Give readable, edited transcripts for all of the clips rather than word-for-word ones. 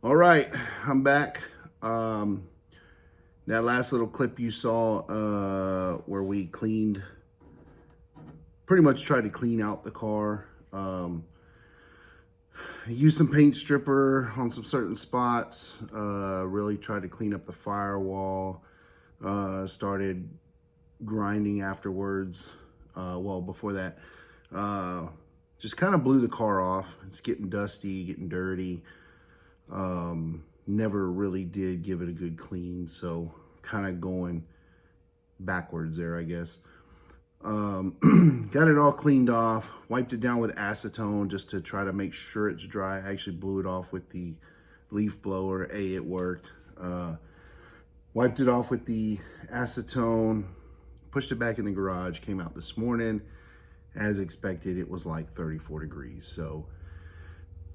All right, I'm back. That last little clip you saw where we pretty much tried to clean out the car. Used some paint stripper on some certain spots, really tried to clean up the firewall, started grinding afterwards. Well, before that, just kind of blew the car off. It's getting dusty, getting dirty. Never really did give it a good clean, so kind of going backwards there, I guess. Got it all cleaned off, wiped it down with acetone just to try to make sure it's dry. I actually blew it off with the leaf blower. It worked. Wiped it off with the acetone, pushed it back in the garage, came out this morning. As expected, it was like 34 degrees, so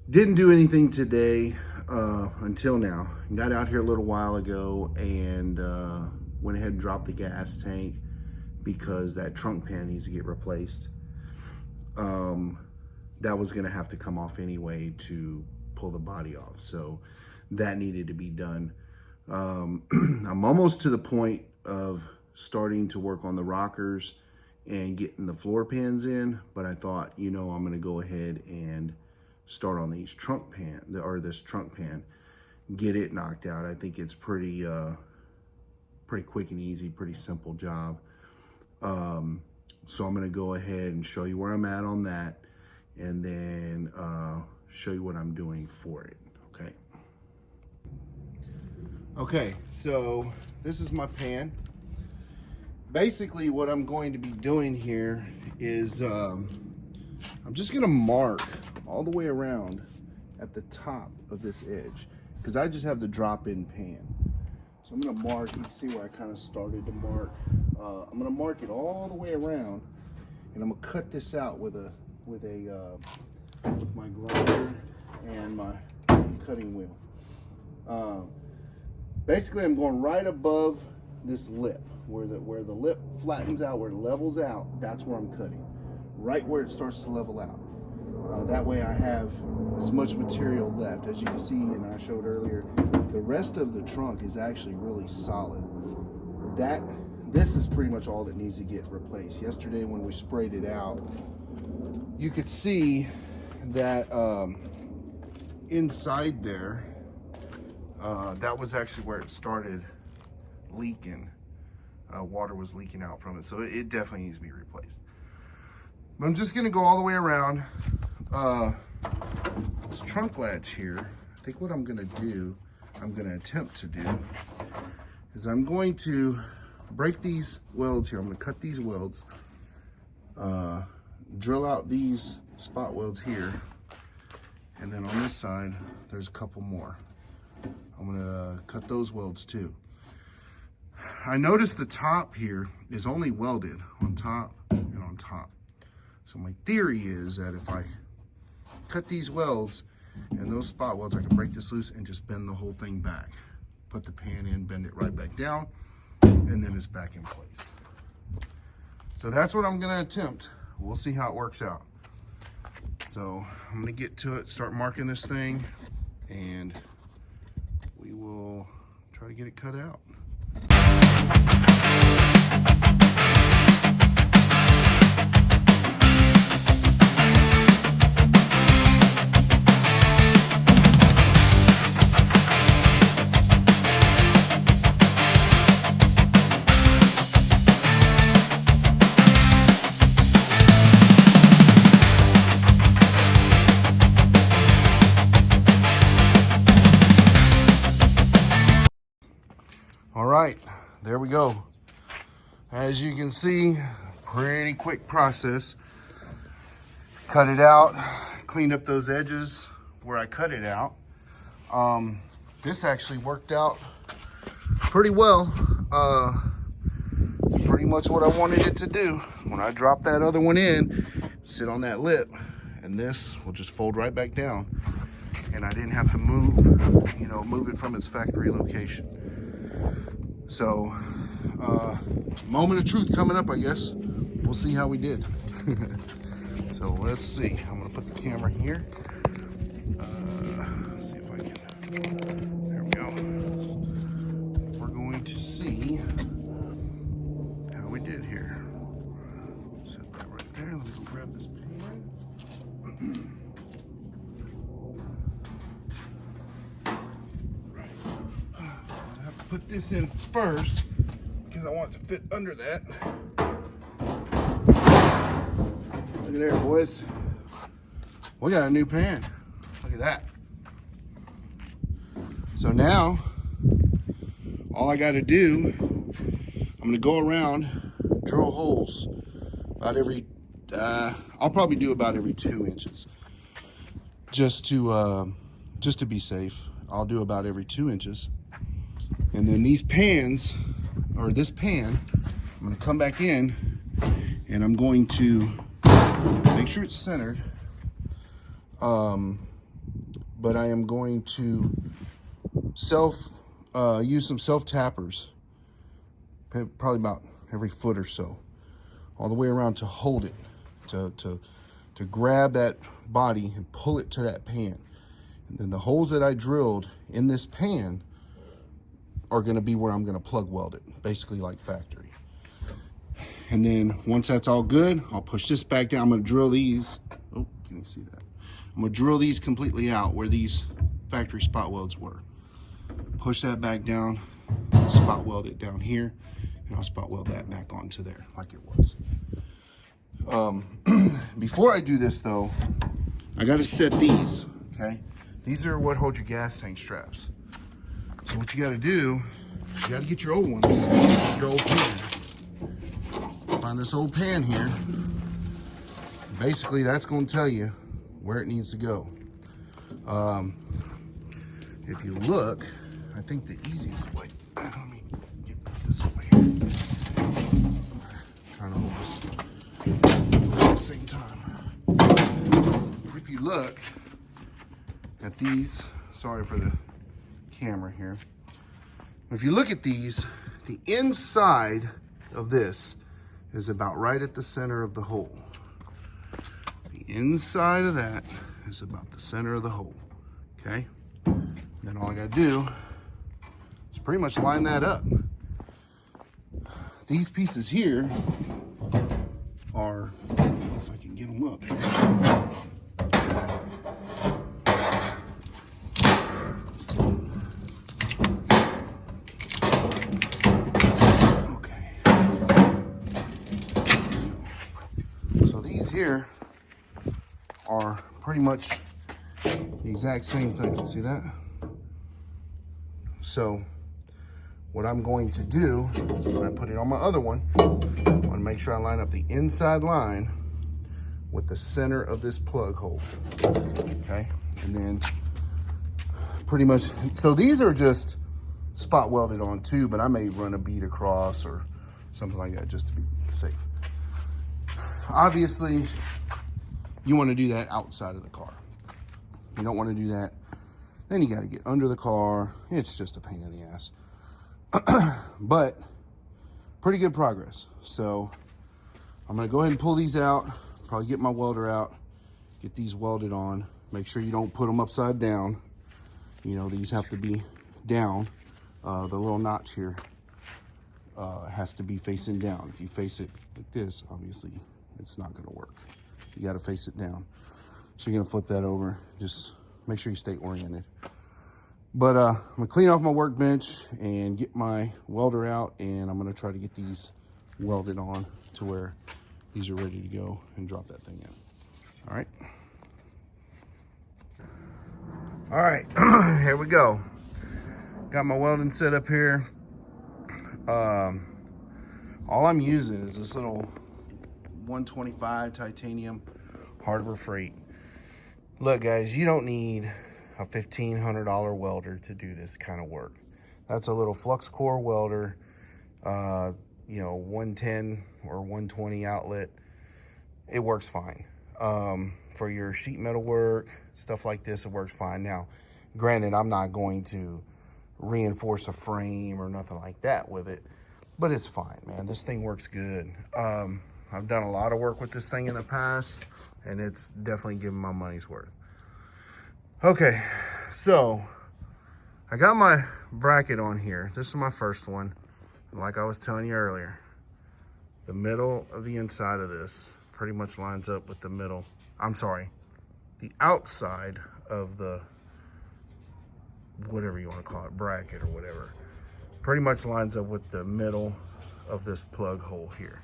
didn't do anything today until now. Got out here a little while ago and went ahead and dropped the gas tank because that trunk pan needs to get replaced. That was gonna have to come off anyway to pull the body off, so that needed to be done. I'm almost to the point of starting to work on the rockers and getting the floor pans in, but I thought, you know, I'm gonna go ahead and start on these this trunk pan, get it knocked out. I think it's pretty quick and easy, pretty simple job. So I'm gonna go ahead and show you where I'm at on that, and then show you what I'm doing for it, okay? Okay, so this is my pan. Basically what I'm going to be doing here is I'm just gonna mark all the way around at the top of this edge because I just have the drop-in pan. So I'm gonna mark, you can see where I kind of started to mark. I'm gonna mark it all the way around, and I'm gonna cut this out with my grinder and my cutting wheel. Basically, I'm going right above this lip, where the lip flattens out, where it levels out. That's where I'm cutting, right where it starts to level out. That way I have as much material left. As you can see, and I showed earlier, the rest of the trunk is actually really solid. This is pretty much all that needs to get replaced. Yesterday when we sprayed it out, you could see that inside there, that was actually where it started leaking. Water was leaking out from it, so it definitely needs to be replaced. But I'm just gonna go all the way around. This trunk latch here, I think what I'm gonna attempt to do, is I'm going to break these welds here. I'm gonna cut these welds, drill out these spot welds here, and then on this side, there's a couple more. I'm gonna cut those welds too. I noticed the top here is only welded on top and on top. So my theory is that if I cut these welds and those spot welds, I can break this loose and just bend the whole thing back. Put the pan in, bend it right back down, and then it's back in place. So that's what I'm gonna attempt. We'll see how it works out. So I'm gonna get to it, start marking this thing, and we will try to get it cut out. All right, there we go. As you can see, pretty quick process. Cut it out, cleaned up those edges where I cut it out. This actually worked out pretty well. It's pretty much what I wanted it to do. When I drop that other one in, sit on that lip, and this will just fold right back down. And I didn't have to move it from its factory location. So, moment of truth coming up, I guess. We'll see how we did. So let's see. I'm gonna put the camera here. See if I can put this in first because I want it to fit under that. Look at there, boys. We got a new pan. Look at that. So now, all I got to do, I'm going to go around, drill holes about every, I'll probably do about every 2 inches. Just to be safe, I'll do about every 2 inches. And then these pans, or this pan, I'm going to come back in and I'm going to make sure it's centered. But I am going to use some self tappers, probably about every foot or so, all the way around to hold it, to grab that body and pull it to that pan. And then the holes that I drilled in this pan are going to be where I'm going to plug weld it, basically like factory. And then once that's all good, I'll push this back down. I'm going to drill these. Oh, can you see that? I'm going to drill these completely out where these factory spot welds were. Push that back down, spot weld it down here, and I'll spot weld that back onto there like it was. Before I do this though, I got to set these, okay? These are what hold your gas tank straps. So what you got to do is you got to get your old ones, your old pan. Find this old pan here. Basically, that's going to tell you where it needs to go. If you look, I think the easiest way, let me get this over here. I'm trying to hold this at the same time. If you look at these, sorry for the camera here. If you look at these, the inside of this is about right at the center of the hole. The inside of that is about the center of the hole, okay? Then all I gotta do is pretty much line that up. These pieces here are, I don't know if I can get them up here. Here are pretty much the exact same thing. See that? So what I'm going to do when I put it on my other one, I want to make sure I line up the inside line with the center of this plug hole. Okay, and then pretty much, so these are just spot welded on too, but I may run a bead across or something like that just to be safe. Obviously, you want to do that outside of the car. You don't want to do that. Then you got to get under the car. It's just a pain in the ass. But pretty good progress. So I'm going to go ahead and pull these out. Probably get my welder out. Get these welded on. Make sure you don't put them upside down. You know, these have to be down. The little notch here has to be facing down. If you face it like this, obviously, it's not going to work. You got to face it down. So you're going to flip that over. Just make sure you stay oriented. But I'm going to clean off my workbench and get my welder out, and I'm going to try to get these welded on to where these are ready to go and drop that thing in. All right. All right, here we go. Got my welding set up here. All I'm using is this little 125 titanium Harbor Freight. Look guys, you don't need a $1,500 welder to do this kind of work. That's a little flux core welder, you know, 110 or 120 outlet. It works fine. For your sheet metal work, stuff like this, it works fine. Now, granted, I'm not going to reinforce a frame or nothing like that with it, but it's fine, man. This thing works good. I've done a lot of work with this thing in the past, and it's definitely given my money's worth. Okay, so I got my bracket on here. This is my first one. Like I was telling you earlier, the middle of the inside of this pretty much lines up with the middle. I'm sorry, the outside of the, whatever you want to call it, bracket or whatever, pretty much lines up with the middle of this plug hole here.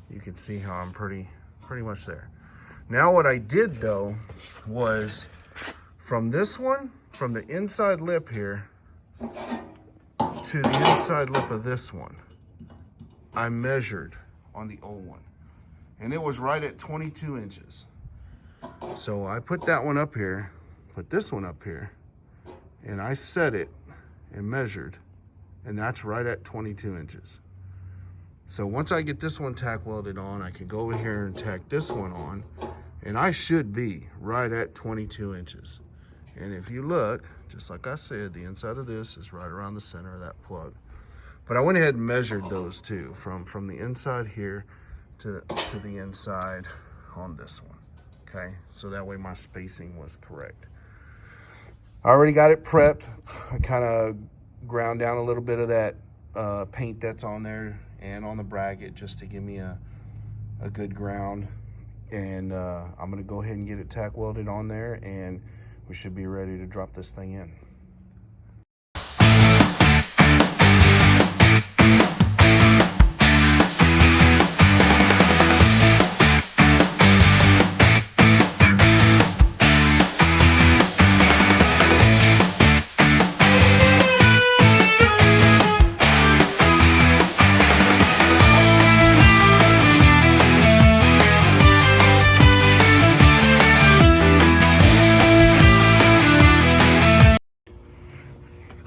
You can see how I'm pretty much there. Now what I did though was from this one, from the inside lip here to the inside lip of this one, I measured on the old one, and it was right at 22 inches. So I put that one up here, put this one up here, and I set it and measured, and that's right at 22 inches. So once I get this one tack welded on, I can go over here and tack this one on, and I should be right at 22 inches. And if you look, just like I said, the inside of this is right around the center of that plug. But I went ahead and measured those two from the inside here to the inside on this one, okay? So that way my spacing was correct. I already got it prepped. I kind of ground down a little bit of that paint that's on there and on the bracket just to give me a good ground. And I'm gonna go ahead and get it tack welded on there, and we should be ready to drop this thing in.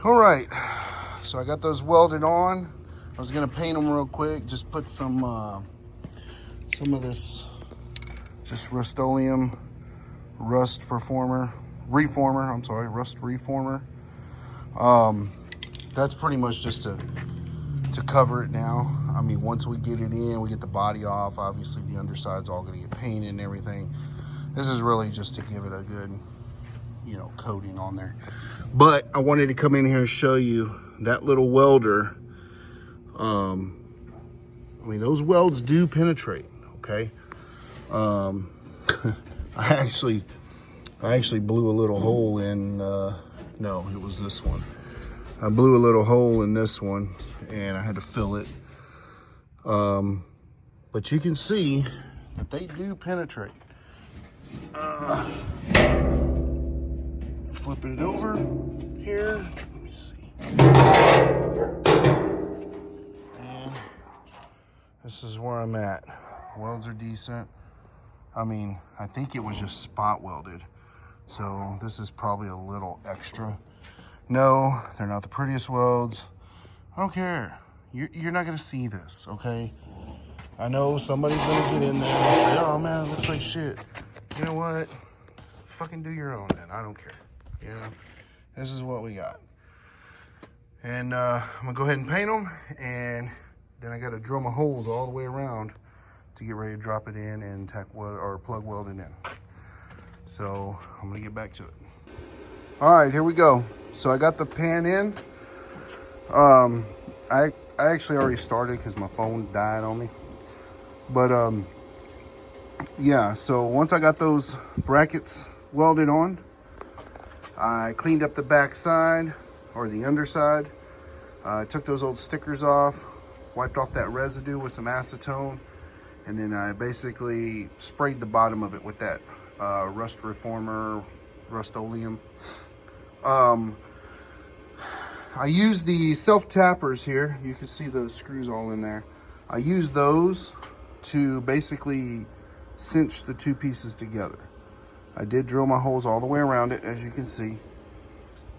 All right, so I got those welded on. I was gonna paint them real quick, just put some of this, just Rust-Oleum rust reformer. That's pretty much just to cover it now. I mean, once we get it in, we get the body off, obviously the underside's all gonna get painted and everything. This is really just to give it a good, you know, coating on there. But I wanted to come in here and show you that little welder. I mean, those welds do penetrate, okay? I actually blew a little hole in, no, it was this one. I blew a little hole in this one and I had to fill it. But you can see that they do penetrate. Flipping it over here, let me see. And this is where I'm at. Welds are decent. I mean, I think it was just spot welded. So this is probably a little extra. No, they're not the prettiest welds. I don't care. You're not gonna see this, okay? I know somebody's gonna get in there and say, oh man, it looks like shit. You know what? Fucking do your own then, I don't care. You know, this is what we got. And I'm gonna go ahead and paint them, and then I gotta drill my holes all the way around to get ready to drop it in and tack weld or plug weld it in. So I'm gonna get back to it. All right, here we go. So I got the pan in. I actually already started because my phone died on me. But yeah, so once I got those brackets welded on, I cleaned up the back side or the underside. Took those old stickers off, wiped off that residue with some acetone, and then I basically sprayed the bottom of it with that rust reformer, Rust-Oleum. I use the self tappers here. You can see the screws all in there. I use those to basically cinch the two pieces together. I did drill my holes all the way around it, as you can see.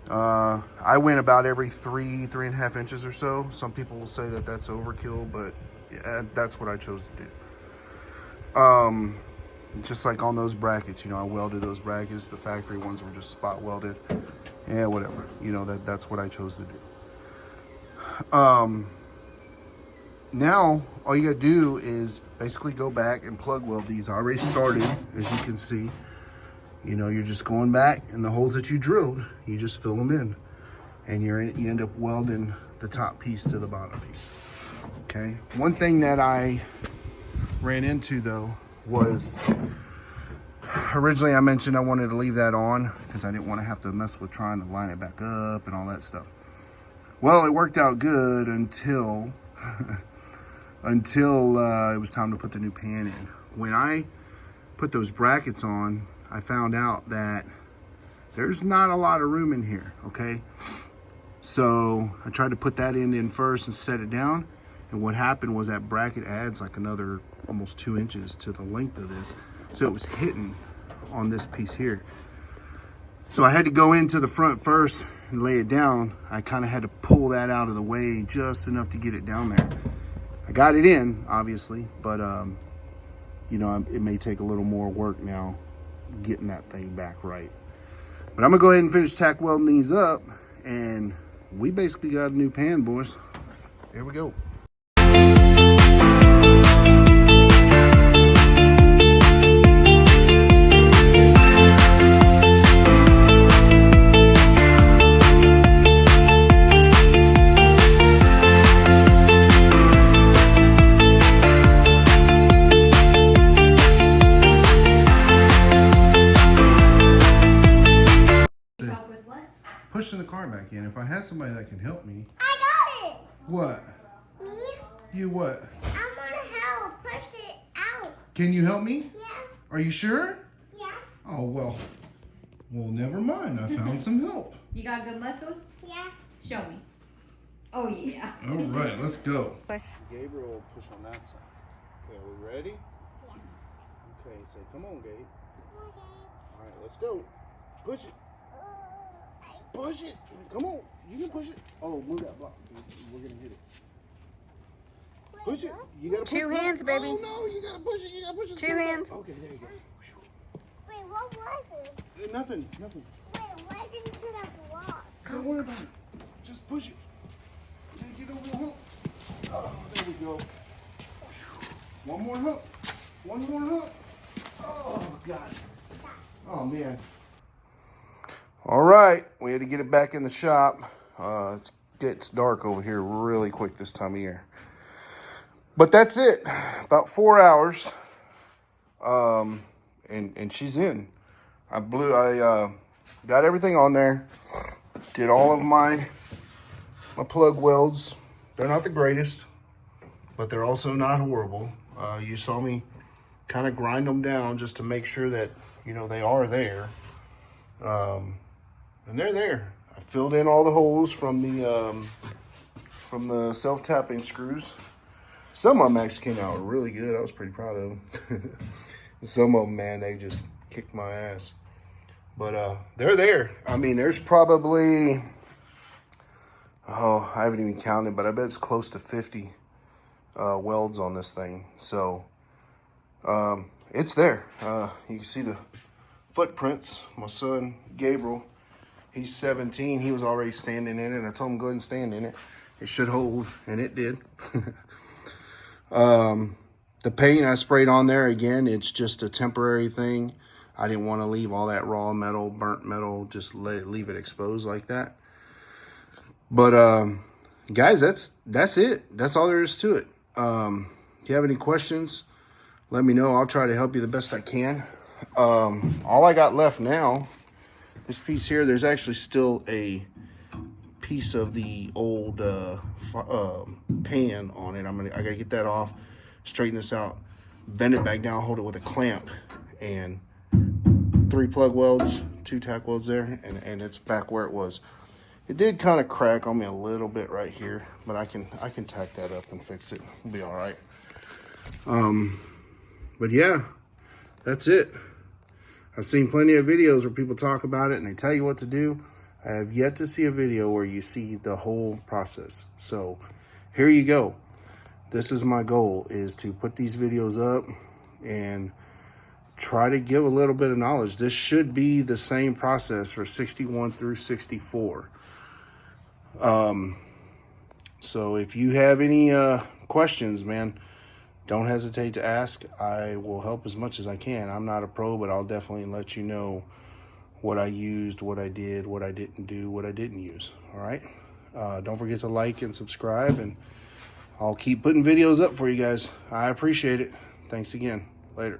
I went about every 3.5 inches or so. Some people will say that that's overkill, but yeah, that's what I chose to do. Just like on those brackets, you know, I welded those brackets. The factory ones were just spot welded. Yeah, whatever. You know, that's what I chose to do. Now, all you gotta do is basically go back and plug weld these. I already started, as you can see. You know, you're just going back, and the holes that you drilled, you just fill them in. And you end up welding the top piece to the bottom piece. Okay? One thing that I ran into, though, was originally I mentioned I wanted to leave that on because I didn't want to have to mess with trying to line it back up and all that stuff. Well, it worked out good until until it was time to put the new pan in. When I put those brackets on, I found out that there's not a lot of room in here, okay? So I tried to put that in first and set it down. And what happened was that bracket adds like another almost 2 inches to the length of this. So it was hitting on this piece here. So I had to go into the front first and lay it down. I kind of had to pull that out of the way just enough to get it down there. I got it in, obviously, but you know, it may take a little more work now getting that thing back right. But I'm gonna go ahead and finish tack welding these up, and we basically got a new pan, boys. Here we go. Pushing the car back in. If I had somebody that can help me. I got it. What? Me? You what? I'm gonna help push it out. Can you help me? Yeah. Are you sure? Yeah. Oh, well, never mind. I found some help. You got good muscles? Yeah. Show me. Oh, yeah. All right, let's go. Push. Gabriel will push on that side. Okay, are we ready? Yeah. Okay, say, come on, Gabe. Okay. All right, let's go. Push it. Push it. Come on. You can push it. Oh, move that block. We're going to hit it. Push it. You got to push it. Two hands, baby. Oh, no. You got to push it. You got to push it. Two hands. Okay, there you go. Wait, what was it? Nothing. Wait, why didn't you have block? Don't worry about it. Just push it. Then get over the hump. Oh, there we go. One more hump. One more hump. Oh, God. Oh, man. All right, we had to get it back in the shop. It gets dark over here really quick this time of year. But that's it, about 4 hours. And she's in. I got everything on there. Did all of my plug welds. They're not the greatest, but they're also not horrible. You saw me kind of grind them down just to make sure that, you know, they are there. And they're there. I filled in all the holes from the self-tapping screws. Some of them actually came out really good. I was pretty proud of them. Some of them, man, they just kicked my ass. But they're there. I mean, there's probably, I haven't even counted, but I bet it's close to 50 welds on this thing. So it's there. You can see the footprints. My son, Gabriel, he's 17. He was already standing in it. I told him, go ahead and stand in it. It should hold, and it did. The paint I sprayed on there, again, it's just a temporary thing. I didn't want to leave all that raw metal, burnt metal, just leave it exposed like that. But, guys, that's it. That's all there is to it. If you have any questions, let me know. I'll try to help you the best I can. All I got left now, this piece here, there's actually still a piece of the old pan on it. I gotta get that off, straighten this out, bend it back down, hold it with a clamp, and 3 plug welds, 2 tack welds there, and it's back where it was. It did kind of crack on me a little bit right here, but I can tack that up and fix it. It'll be all right. But yeah, that's it. I've seen plenty of videos where people talk about it and they tell you what to do. I have yet to see a video where you see the whole process. So here you go. This is my goal, is to put these videos up and try to give a little bit of knowledge. This should be the same process for 61 through 64. So if you have any questions, man, don't hesitate to ask. I will help as much as I can. I'm not a pro, but I'll definitely let you know what I used, what I did, what I didn't do, what I didn't use. All right? Don't forget to like and subscribe, and I'll keep putting videos up for you guys. I appreciate it. Thanks again. Later.